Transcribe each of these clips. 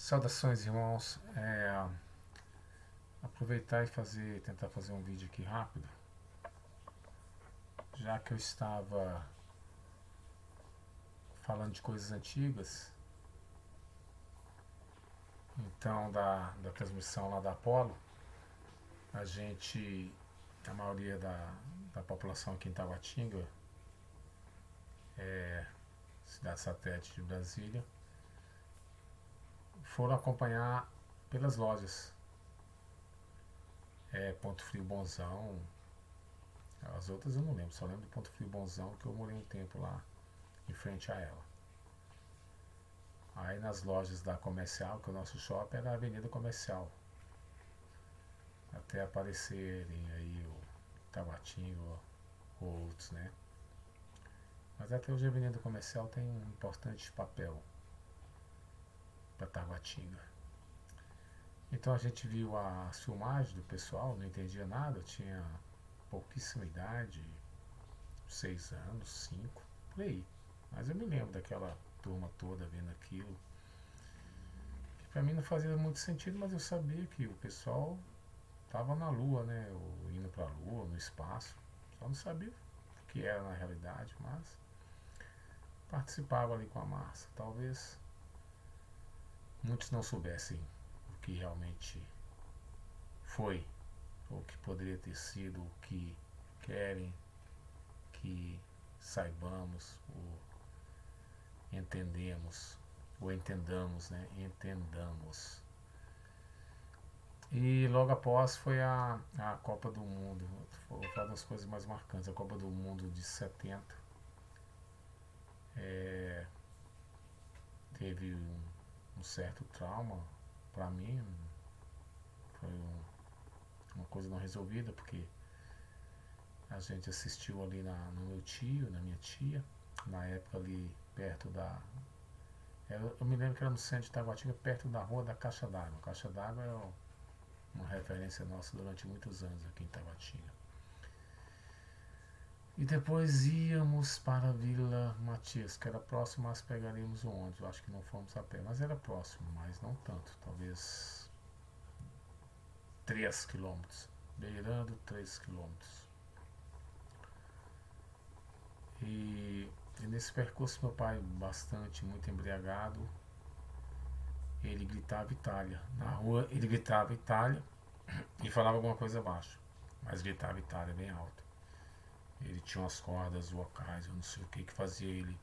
Saudações, irmãos. Aproveitar e tentar fazer um vídeo aqui rápido, já que eu estava falando de coisas antigas, então da transmissão lá da Apollo, a gente, a maioria da população aqui em Taguatinga, cidade satélite de Brasília, foram acompanhar pelas lojas. Ponto Frio Bonzão, as outras eu não lembro, só lembro do Ponto Frio Bonzão que eu morei um tempo lá em frente a ela. Aí nas lojas da Comercial, que o nosso shopping era a Avenida Comercial, até aparecerem aí o Taguatinga ou outros, né? Mas até hoje a Avenida Comercial tem um importante papel para Taguatinga. Então a gente viu as filmagens do pessoal, não entendia nada, tinha pouquíssima idade, 6 anos, 5, por aí. Mas eu me lembro daquela turma toda vendo aquilo. Que pra mim não fazia muito sentido, mas eu sabia que o pessoal tava na lua, né? Ou indo pra lua, no espaço. Só não sabia o que era na realidade, mas participava ali com a massa. Talvez muitos não soubessem o que realmente foi, ou o que poderia ter sido, o que querem que saibamos, ou entendemos, ou entendamos, né? Entendamos. E logo após foi a Copa do Mundo. Vou falar das coisas mais marcantes. A Copa do Mundo de 70 teve um certo trauma para mim. Foi uma coisa não resolvida, porque a gente assistiu ali no meu tio, na minha tia, na época ali perto da. Eu me lembro que era no centro de Taguatinga, perto da Rua da Caixa d'Água. Caixa d'Água é uma referência nossa durante muitos anos aqui em Taguatinga. E depois íamos para a Vila Matias, que era próximo, mas pegaríamos o ônibus. Eu acho que não fomos a pé, mas era próximo, mas não tanto, talvez 3 quilômetros, beirando 3 quilômetros. E nesse percurso, meu pai, bastante, muito embriagado, ele gritava Itália. Na rua, ele gritava Itália e falava alguma coisa baixo, mas gritava Itália bem alto. Ele tinha umas cordas vocais, eu não sei o que fazia ele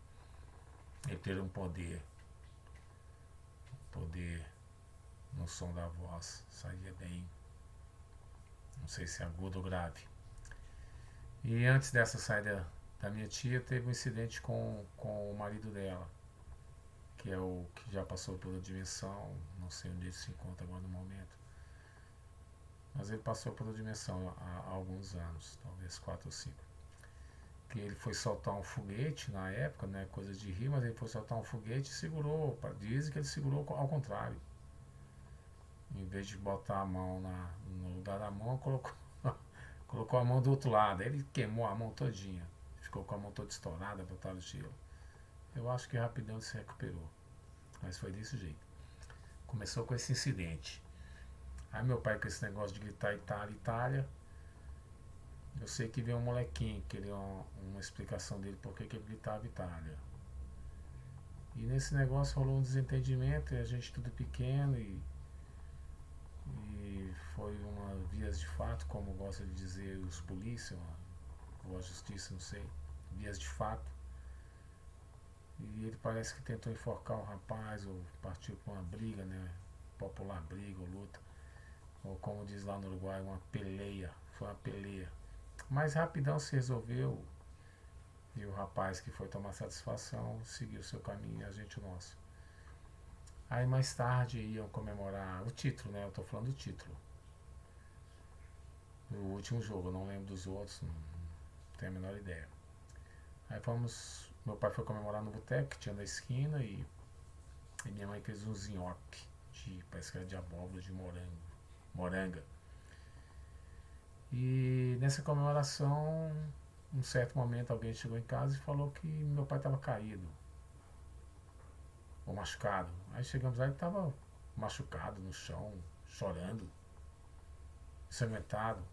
ter um poder no som da voz, saía bem, não sei se agudo ou grave. E antes dessa saída da minha tia, teve um incidente com o marido dela, que é o que já passou pela dimensão, não sei onde ele se encontra agora no momento, mas ele passou pela dimensão há alguns anos, talvez 4 ou 5. Que ele foi soltar um foguete na época, né, coisa de rir, mas ele foi soltar um foguete e segurou, dizem que ele segurou ao contrário. Em vez de botar a mão no lugar da mão, colocou a mão do outro lado. Ele queimou a mão todinha, ficou com a mão toda estourada, botaram gelo. Eu acho que rapidão ele se recuperou, mas foi desse jeito. Começou com esse incidente. Aí meu pai com esse negócio de gritar Itália, Itália. Eu sei que veio um molequinho, queria uma explicação dele por que ele gritava Itália. E nesse negócio rolou um desentendimento, e a gente tudo pequeno, e foi uma vias de fato, como gosta de dizer os polícias, ou a justiça, não sei, vias de fato. E ele parece que tentou enforcar o rapaz, ou partiu com uma briga, né? Popular briga ou luta. Ou como diz lá no Uruguai, uma peleia. Foi uma peleia. Mas rapidão se resolveu. E o rapaz que foi tomar satisfação seguiu seu caminho e a gente o nosso. Aí mais tarde iam comemorar o título, né? Eu tô falando do título. O último jogo, eu não lembro dos outros, não tenho a menor ideia. Aí fomos. Meu pai foi comemorar no boteco que tinha na esquina e minha mãe fez um nhoque parece que era de abóbora de moranga. E nessa comemoração, um certo momento alguém chegou em casa e falou que meu pai estava caído ou machucado. Aí chegamos lá e estava machucado no chão, chorando, ensanguentado.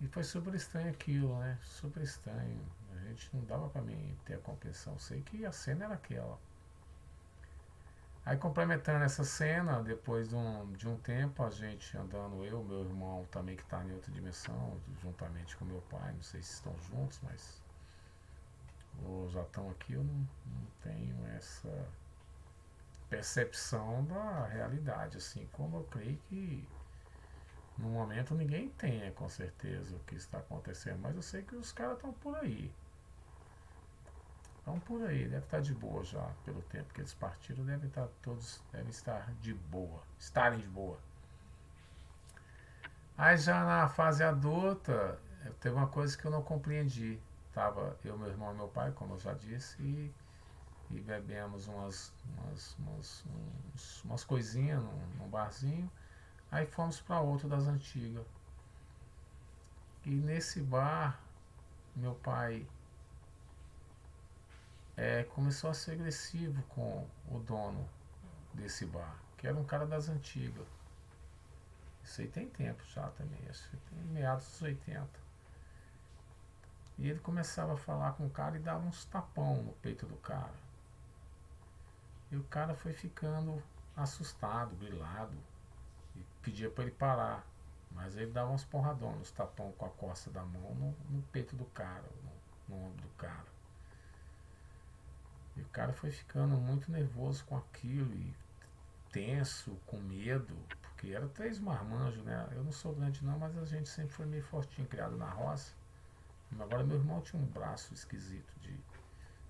E foi super estranho aquilo, né? Super estranho. A gente não dava pra mim ter a compreensão. Sei que a cena era aquela. Aí complementando essa cena, depois de um tempo, a gente andando, eu, meu irmão também que está em outra dimensão, juntamente com meu pai, não sei se estão juntos, mas ou já estão aqui, eu não tenho essa percepção da realidade, assim como eu creio que no momento ninguém tenha com certeza o que está acontecendo, mas eu sei que os caras estão por aí. Estão por aí, deve estar de boa já, pelo tempo que eles partiram, devem estar de boa, estarem de boa. Aí já na fase adulta, teve uma coisa que eu não compreendi. Tava eu, meu irmão e meu pai, como eu já disse, e bebemos umas coisinhas num barzinho. Aí fomos para outro das antigas. E nesse bar, meu pai começou a ser agressivo com o dono desse bar, que era um cara das antigas. Isso aí tem tempo já também, acho que tem meados dos 80. E ele começava a falar com o cara e dava uns tapão no peito do cara. E o cara foi ficando assustado, grilado, e pedia para ele parar. Mas ele dava uns porradão, uns tapão com a costa da mão no peito do cara, no ombro do cara. E o cara foi ficando muito nervoso com aquilo e tenso, com medo, porque era 3 marmanjos, né? Eu não sou grande não, mas a gente sempre foi meio fortinho, criado na roça. Agora meu irmão tinha um braço esquisito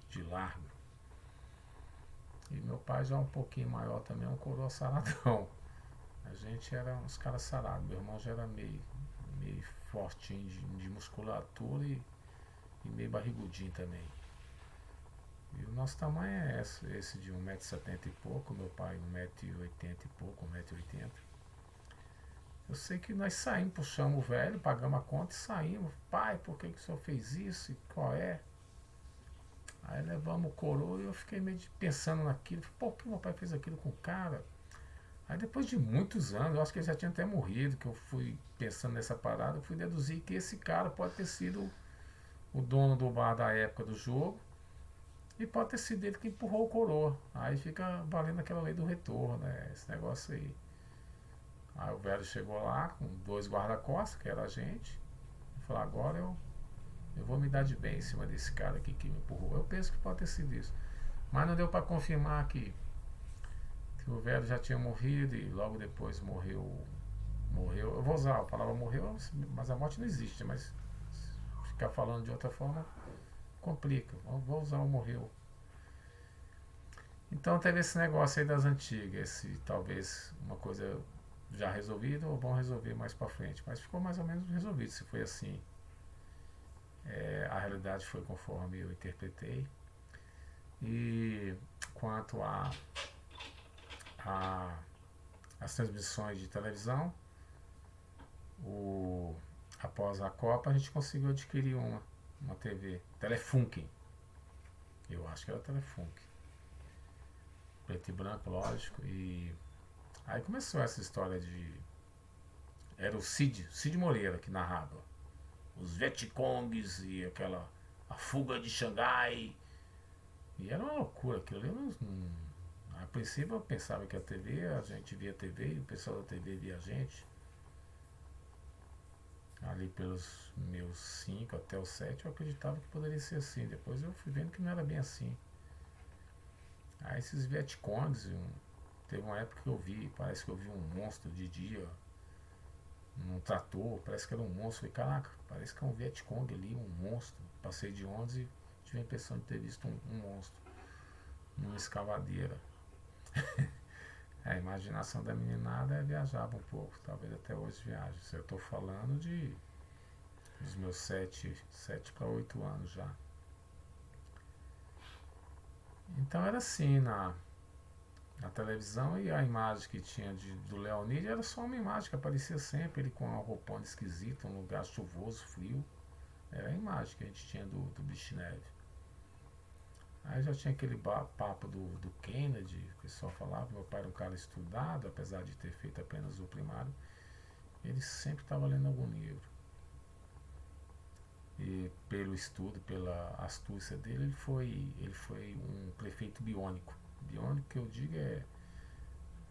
de largo. E meu pai já um pouquinho maior também, um coroa saradão. A gente era uns caras sarados. Meu irmão já era meio fortinho de musculatura e meio barrigudinho também. E o nosso tamanho é esse de 1,70 m e pouco, meu pai 1,80 m e pouco, 1,80 m. Eu sei que nós saímos, puxamos o velho, pagamos a conta e saímos. Pai, por que o senhor fez isso? E qual é? Aí levamos o coroa e eu fiquei meio pensando naquilo. Por que meu pai fez aquilo com o cara? Aí depois de muitos anos, eu acho que ele já tinha até morrido, que eu fui pensando nessa parada, eu fui deduzir que esse cara pode ter sido o dono do bar da época do jogo e pode ter sido ele que empurrou o coroa. Aí fica valendo aquela lei do retorno, né? Esse negócio aí. Aí o velho chegou lá com 2 guarda-costas, que era a gente, e falou, agora eu vou me dar de bem em cima desse cara aqui que me empurrou. Eu penso que pode ter sido isso. Mas não deu para confirmar que o velho já tinha morrido e logo depois morreu. Eu vou usar a palavra morreu, mas a morte não existe, mas ficar falando de outra forma complica. Vou usar o morreu. Então teve esse negócio aí das antigas, esse talvez uma coisa já resolvida ou vão resolver mais pra frente, mas ficou mais ou menos resolvido. Se foi assim, a realidade foi conforme eu interpretei. E quanto as transmissões de televisão, após a Copa a gente conseguiu adquirir uma TV Telefunken, eu acho que era Telefunken, preto e branco, lógico. E aí começou essa história era o Cid Moreira que narrava os Vietcongs e a fuga de Xangai. E era uma loucura aquilo ali. A princípio eu pensava que a gente via a TV e o pessoal da TV via a gente. Ali pelos meus 5 até os 7 eu acreditava que poderia ser assim. Depois eu fui vendo que não era bem assim. Aí esses Vietcongs, teve uma época que parece que eu vi um monstro de dia num trator, parece que era um monstro. Falei, caraca, parece que é um Vietcong ali, um monstro. Passei de ônibus e tive a impressão de ter visto um monstro numa escavadeira. A imaginação da meninada viajava um pouco, talvez até hoje viaje. Eu estou falando dos meus 7 para 8 anos já. Então era assim na televisão, e a imagem que tinha do Leonid era só uma imagem que aparecia sempre, ele com uma roupona esquisita, um lugar chuvoso, frio. Era a imagem que a gente tinha do Bicho Neve. Aí já tinha aquele papo do Kennedy, pessoal falava, meu pai era um cara estudado, apesar de ter feito apenas o primário, ele sempre estava lendo algum livro. E pelo estudo, pela astúcia dele, ele foi um prefeito biônico. Biônico que eu digo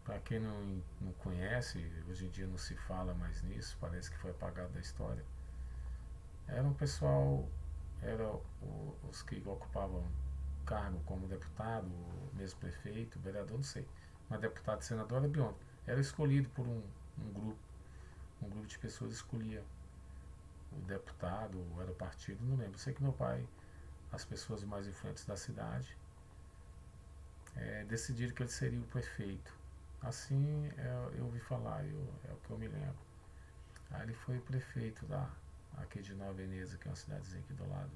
para quem não conhece, hoje em dia não se fala mais nisso, parece que foi apagado da história. Era um pessoal, os que ocupavam cargo como deputado, mesmo prefeito, vereador, não sei. Mas deputado e senador era biônico. Era escolhido por um grupo de pessoas escolhia o deputado, ou era o partido, não lembro. Sei que meu pai, as pessoas mais influentes da cidade, decidiram que ele seria o prefeito. Assim eu ouvi falar, é o que eu me lembro. Aí ele foi prefeito aqui de Nova Veneza, que é uma cidadezinha aqui do lado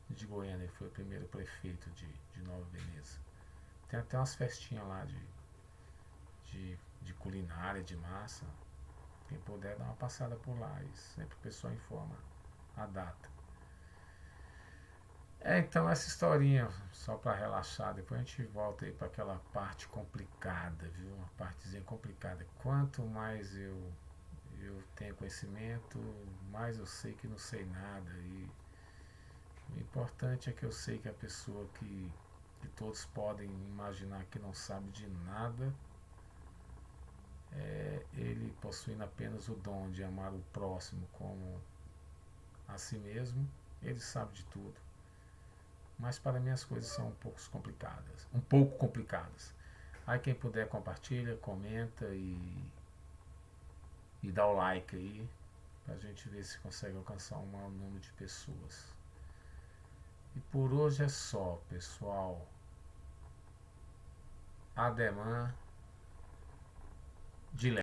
de Goiânia. Ele foi o primeiro prefeito de Nova Veneza. Tem até umas festinhas lá de culinária, de massa. Quem puder dar uma passada por lá, e sempre o pessoal informa a data. Então essa historinha, só para relaxar, depois a gente volta aí para aquela parte complicada, viu? Uma partezinha complicada. Quanto mais eu tenho conhecimento, mais eu sei que não sei nada. E o importante é que eu sei que a pessoa que todos podem imaginar que não sabe de nada, ele possuindo apenas o dom de amar o próximo como a si mesmo, ele sabe de tudo. Mas para mim as coisas são um pouco complicadas. Aí quem puder compartilha, comenta e dá o like aí, pra gente ver se consegue alcançar um maior número de pessoas. E por hoje é só, pessoal. Ademã de